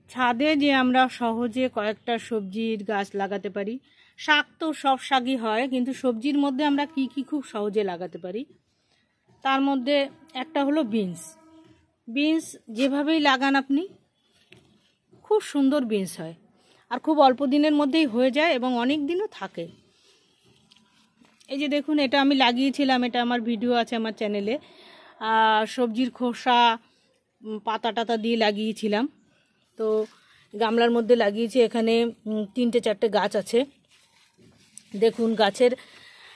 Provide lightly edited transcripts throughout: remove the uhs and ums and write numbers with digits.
ছাদে যে আমরা সহজে কয়েকটা সবজির গাছ লাগাতে পারি। শাক তো সব শাকই হয়, কিন্তু সবজির মধ্যে আমরা কি কি খুব সহজে লাগাতে পারি তার মধ্যে একটা হলো বিনস। বিনস যেভাবেই লাগান আপনি খুব সুন্দর বিনস হয়, আর খুব অল্প দিনের মধ্যেই হয়ে যায় এবং অনেক দিনও থাকে। এই যে দেখুন, এটা আমি লাগিয়েছিলাম, এটা আমার ভিডিও আছে আমার চ্যানেলে। সবজির খোসা পাতা টাতা দিয়ে লাগিয়েছিলাম। তো গামলার মধ্যে লাগিয়েছি, এখানে 3-4টে গাছ আছে। দেখুন গাছের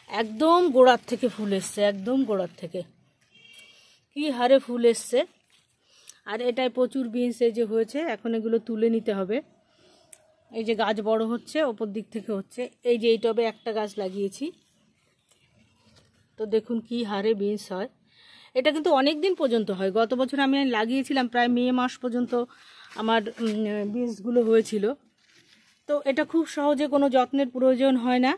একদম গোড়ার থেকে ফুল এসছে, একদম গোড়ার থেকে কি হারে ফুল এসছে। আর এটায় প্রচুর বিনস এই যে হয়েছে, এখন এগুলো তুলে নিতে হবে। এই যে গাছ বড় হচ্ছে, ওপর দিক থেকে হচ্ছে। এই যে এই টবে একটা গাছ লাগিয়েছি, তো দেখুন কি হারে বিনস হয়। এটা কিন্তু অনেক দিন পর্যন্ত হয়। গত বছর আমি লাগিয়েছিলাম, প্রায় মে মাস পর্যন্ত আমার বিনসগুলো হয়েছিল। তো এটা খুব সহজে কোনো যত্নের প্রয়োজন হয় না,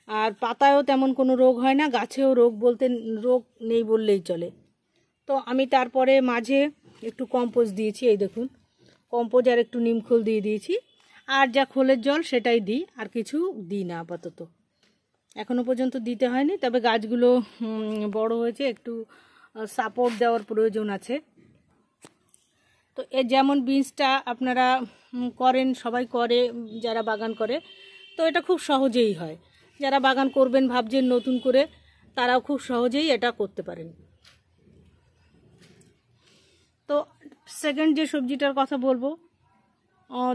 আর পাতায়ও তেমন কোনো রোগ হয় না, গাছেও রোগ নেই বললেই চলে। তো আমি তারপরে মাঝে একটু কম্পোস্ট দিয়েছি, এই দেখুন কম্পোস্ট আর একটু নিমখোল দিয়ে দিয়েছি। আর যা খোলের জল সেটাই দিই, আর কিছু দিই না আপাতত, এখনও পর্যন্ত দিতে হয়নি। তবে গাছগুলো বড় হয়েছে, একটু সাপোর্ট দেওয়ার প্রয়োজন আছে। তো এ যেমন বিনসটা আপনারা করেন, সবাই করে যারা বাগান করে, তো এটা খুব সহজেই হয়। যারা বাগান করবেন ভাবছেন নতুন করে, তারাও খুব সহজেই এটা করতে পারেন। তো সেকেন্ড যে সবজিটার কথা বলবো,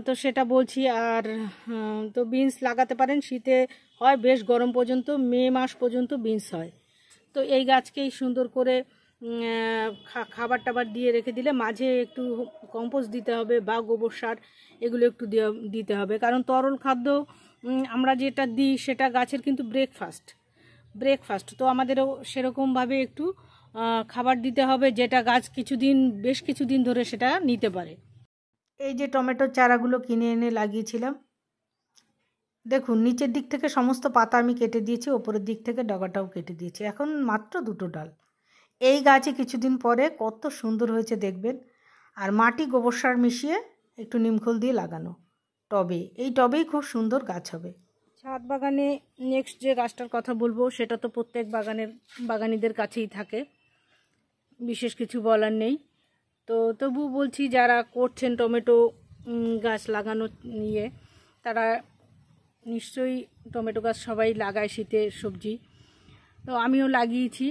তো সেটা বলছি। আর তো বিনস লাগাতে পারেন, শীতে হয় বেশ গরম পর্যন্ত, মে মাস পর্যন্ত বিনস হয়। তো এই গাছকেই সুন্দর করে খাবার টাবার দিয়ে রেখে দিলে, মাঝে একটু কম্পোস্ট দিতে হবে বা গোবর সার এগুলো একটু দিতে হবে। কারণ তরল খাদ্য আমরা যেটা দিই সেটা গাছের কিন্তু ব্রেকফাস্ট। তো আমাদেরও সেরকমভাবে একটু খাবার দিতে হবে, যেটা গাছ বেশ কিছুদিন ধরে সেটা নিতে পারে। এই যে টমেটোর চারাগুলো কিনে এনে লাগিয়েছিলাম, দেখুন নিচের দিক থেকে সমস্ত পাতা আমি কেটে দিয়েছি, ওপরের দিক থেকে ডগাটাও কেটে দিয়েছি। এখন মাত্র 2টো ডাল। এই গাছে কিছুদিন পরে কত সুন্দর হয়েছে দেখবেন। আর মাটি গোবর সার মিশিয়ে একটু নিমখোল দিয়ে লাগানো টবে, এই টবেই খুব সুন্দর গাছ হবে। ছাদ বাগানে নেক্সট যে গাছটার কথা বলবো, সেটা তো প্রত্যেক বাগানীদের কাছেই থাকে, বিশেষ কিছু বলার নেই। তো তবু বলছি, যারা করছেন টমেটো গাছ লাগানো নিয়ে, তারা নিশ্চয়ই টমেটো গাছ সবাই লাগায়, শীতের সবজি। তো আমিও লাগিয়েছি।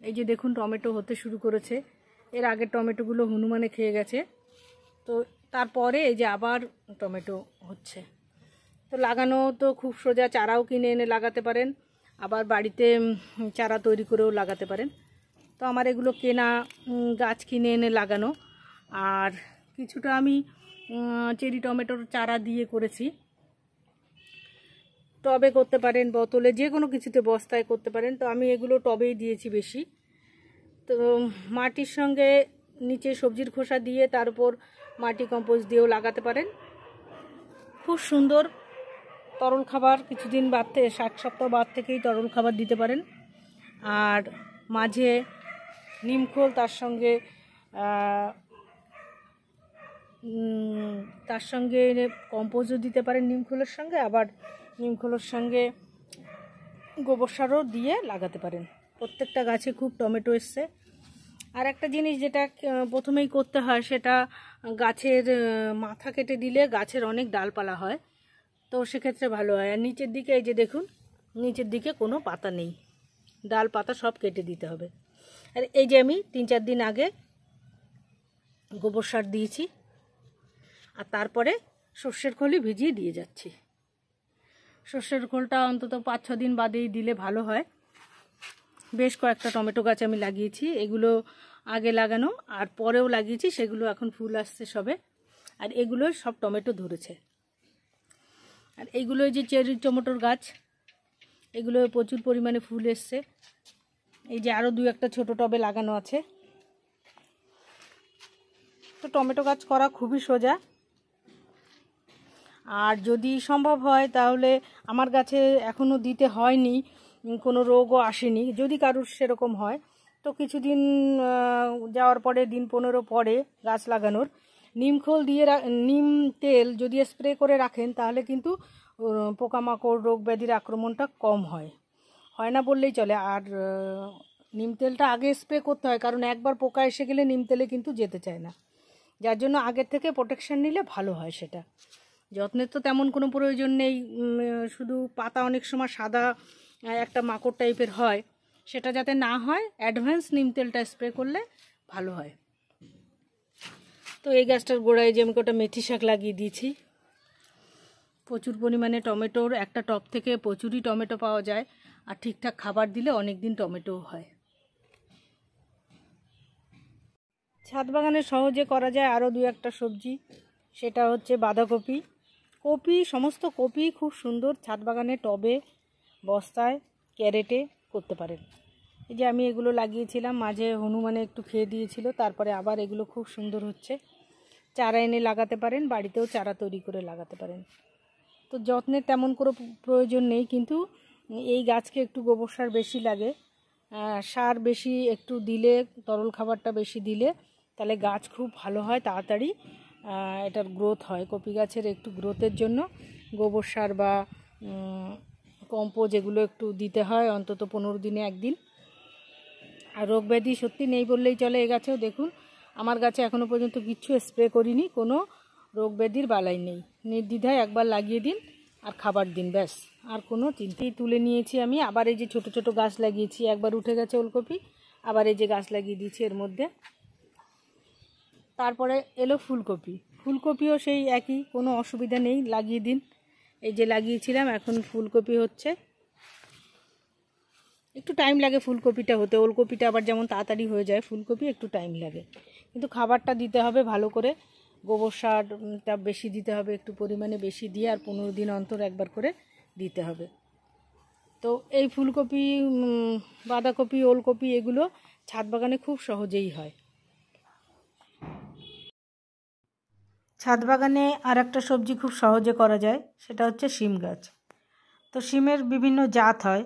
এই যে দেখুন টমেটো হতে শুরু করেছে। এর আগের টমেটোগুলো হনুমানে খেয়ে গেছে, তো তারপরে এই যে আবার টমেটো হচ্ছে। তো লাগানো তো খুব সোজা, চারাও কিনে এনে লাগাতে পারেন, আবার বাড়িতে চারা তৈরি করেও লাগাতে পারেন। তো আমার এগুলো কেনা গাছ কিনে এনে লাগানো। আর কিছুটা আমি চেরি টমেটোর চারা দিয়ে করেছি। টবে করতে পারেন, বোতলে, যে কোনো কিছুতে, বস্তায় করতে পারেন। তো আমি এগুলো টবেই দিয়েছি বেশি। তো মাটির সঙ্গে নিচে সবজির খোসা দিয়ে তার উপর মাটি কম্পোস্ট দিয়েও লাগাতে পারেন। খুব সুন্দর তরল খাবার, কিছুদিন বাদ থেকে 60 সপ্তাহ বাদ থেকেই তরল খাবার দিতে পারেন। আর মাঝে নিমখোল, তার সঙ্গে কম্পোস্টও দিতে পারেন নিমখোলের সঙ্গে, আবার নিমখোলের সঙ্গে গোবর সারও দিয়ে লাগাতে পারেন। প্রত্যেকটা গাছে খুব টমেটো এসছে। আর একটা জিনিস যেটা প্রথমেই করতে হয়, সেটা গাছের মাথা কেটে দিলে গাছের অনেক ডালপালা হয়, তো সেক্ষেত্রে ভালো হয়। আর নিচের দিকে এই যে দেখুন, নিচের দিকে কোনো পাতা নেই, ডাল পাতা সব কেটে দিতে হবে। আর এই যে আমি 3-4 দিন আগে গোবর সার দিয়েছি, আর তারপরে সর্ষের খোলই ভিজিয়ে দিয়ে যাচ্ছি। সর্ষের খোলটা অন্তত 5-6 দিন বাদেই দিলে ভালো হয়। বেশ কয়েকটা টমেটো গাছ আমি লাগিয়েছি, এগুলো আগে লাগানো আর পরেও লাগিয়েছি, সেগুলো এখন ফুল আসছে সবে। আর এগুলো সব টমেটো ধরেছে। আর এইগুলো যে চেরি টমেটোর গাছ, এগুলো প্রচুর পরিমাণে ফুল এসছে। এই যে আরও 2-1টা ছোটো টবে লাগানো আছে। তো টমেটো গাছ করা খুবই সোজা। আর যদি সম্ভব হয় তাহলে, আমার গাছে এখনও দিতে হয়নি, কোনো রোগও আসেনি। যদি কারুর সেরকম হয়, তো কিছুদিন যাওয়ার পরে, দিন 15 পরে গাছ লাগানোর, নিমখোল দিয়ে নিম তেল যদি স্প্রে করে রাখেন তাহলে কিন্তু পোকামাকড় রোগ ব্যাধির আক্রমণটা কম হয় না বললেই চলে। আর নিম তেলটা আগে স্প্রে করতে হয়, কারণ একবার পোকা এসে গেলে নিম তেলে কিন্তু যেতে চায় না, যার জন্য আগের থেকে প্রোটেকশান নিলে ভালো হয়। সেটা যত্নের তো তেমন কোনো প্রয়োজন নেই, শুধু পাতা অনেক সময় সাদা একটা মাকড় টাইপের হয়, সেটা যাতে না হয় অ্যাডভান্স নিম তেলটা স্প্রে করলে ভালো হয়। তো এই গাছটার গোড়ায় যে আমি কটা মেথি শাক লাগিয়ে দিয়েছি। প্রচুর পরিমাণে টমেটোর একটা টব থেকে প্রচুরই টমেটো পাওয়া যায়, আর ঠিকঠাক খাবার দিলে অনেক দিন টমেটোও হয়। ছাদ বাগানে সহজে করা যায় আরও দু একটা সবজি, সেটা হচ্ছে বাঁধাকপি। সমস্ত কপি খুব সুন্দর ছাদ বাগানে টবে, বস্তায়, ক্যারেটে করতে পারেন। এই যে আমি এগুলো লাগিয়েছিলাম, মাঝে হনুমানে একটু খেয়ে দিয়েছিল, তারপরে আবার এগুলো খুব সুন্দর হচ্ছে। চারা এনে লাগাতে পারেন, বাড়িতেও চারা তৈরি করে লাগাতে পারেন। তো যত্নের তেমন কোনো প্রয়োজন নেই, কিন্তু এই গাছকে একটু গোবর সার বেশি লাগে, সার বেশি একটু দিলে, তরল খাবারটা বেশি দিলে তাহলে গাছ খুব ভালো হয়, তাড়াতাড়ি এটার গ্রোথ হয়। কপি গাছের একটু গ্রোথের জন্য গোবর সার বা কম্পোজ এগুলো একটু দিতে হয় অন্তত 15 দিনে একদিন। আর রোগ ব্যাধি সত্যি নেই বললেই চলে। এই গাছেও দেখুন, আমার গাছে এখনও পর্যন্ত কিচ্ছু স্প্রে করিনি, কোনো রোগ ব্যাধির বালাই নেই। নির্দ্বিধায় একবার লাগিয়ে দিন আর খাবার দিন, ব্যাস, আর কোনো চিন্তাই। তুলে নিয়েছি আমি, আবার এই যে ছোট ছোট গাছ লাগিয়েছি, একবার উঠে গেছে ওলকপি, আবার এই যে গাছ লাগিয়ে দিয়েছি এর মধ্যে। তারপরে এলো ফুলকপিও সেই একই, কোনো অসুবিধা নেই, লাগিয়ে দিন। এই যে লাগিয়েছিলাম, এখন ফুলকপি হচ্ছে। একটু টাইম লাগে ফুলকপিটা হতে, ওলকপিটা আবার যেমন তাড়াতাড়ি হয়ে যায়, ফুলকপি একটু টাইম লাগে। কিন্তু খাবারটা দিতে হবে ভালো করে, গোবর সারটা বেশি দিতে হবে, একটু পরিমাণে বেশি দিয়ে, আর 15 দিন অন্তর একবার করে দিতে হবে। তো এই ফুলকপি, বাঁধাকপি, ওলকপি এগুলো ছাদ বাগানে খুব সহজেই হয়। ছাদ বাগানে আর একটা সবজি খুব সহজে করা যায়, সেটা হচ্ছে শিম গাছ। তো শিমের বিভিন্ন জাত হয়,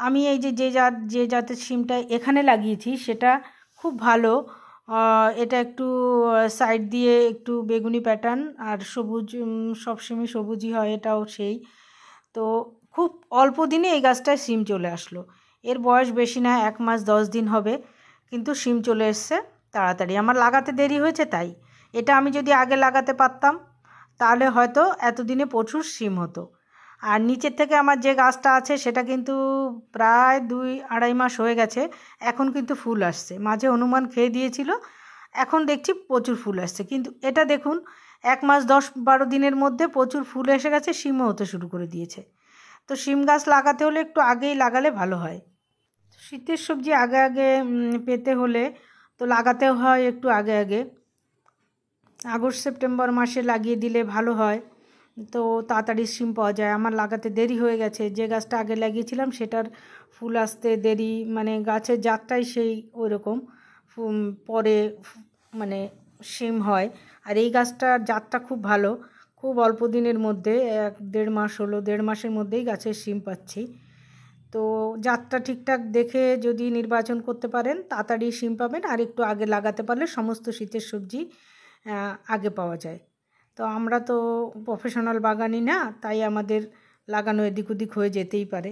আমি এই যে জাতের শিমটা এখানে লাগিয়েছি সেটা খুব ভালো। এটা একটু সাইড দিয়ে একটু বেগুনি প্যাটার্ন, আর সবুজ, সব শিমই সবুজই হয়, এটাও সেই। তো খুব অল্প দিনে এই গাছটায় শিম চলে আসলো। এর বয়স বেশি না, 1 মাস 10 দিন হবে, কিন্তু শিম চলে এসছে তাড়াতাড়ি। আমার লাগাতে দেরি হয়েছে তাই। এটা আমি যদি আগে লাগাতে পারতাম তাহলে হয়তো এতদিনে প্রচুর শিম হতো। আর নিচের থেকে আমার যে গাছটা আছে সেটা কিন্তু প্রায় 2-2.5 মাস হয়ে গেছে, এখন কিন্তু ফুল আসছে। মাঝে হনুমান খেয়ে দিয়েছিল, এখন দেখছি প্রচুর ফুল আসছে। কিন্তু এটা দেখুন, 1 মাস 10-12 দিনের মধ্যে প্রচুর ফুল এসে গেছে, শিমও হতে শুরু করে দিয়েছে। তো শিম গাছ লাগাতে হলে একটু আগেই লাগালে ভালো হয়। শীতের সবজি আগে আগে পেতে হলে তো লাগাতে হয় একটু আগে আগে। আগস্ট সেপ্টেম্বর মাসে লাগিয়ে দিলে ভালো হয়, তো তাড়াতাড়ি শিম পাওয়া যায়। আমার লাগাতে দেরি হয়ে গেছে, যে গাছটা আগে লাগিয়েছিলাম সেটার ফুল আসতে দেরি, মানে গাছের জাতটাই সেই ওই রকম, পরে মানে শিম হয়। আর এই গাছটার জাতটা খুব ভালো, খুব অল্প দিনের মধ্যে, 1-1.5 মাস হলো, 1.5 মাসের মধ্যেই গাছের শিম পাচ্ছি। তো জাতটা ঠিকঠাক দেখে যদি নির্বাচন করতে পারেন তাড়াতাড়ি শিম পাবেন, আর একটু আগে লাগাতে পারলে সমস্ত শীতের সবজি আগে পাওয়া যায়। তো আমরা তো প্রফেশনাল বাগানি না, তাই আমাদের লাগানো এদিক ওদিক হয়ে যেতেই পারে।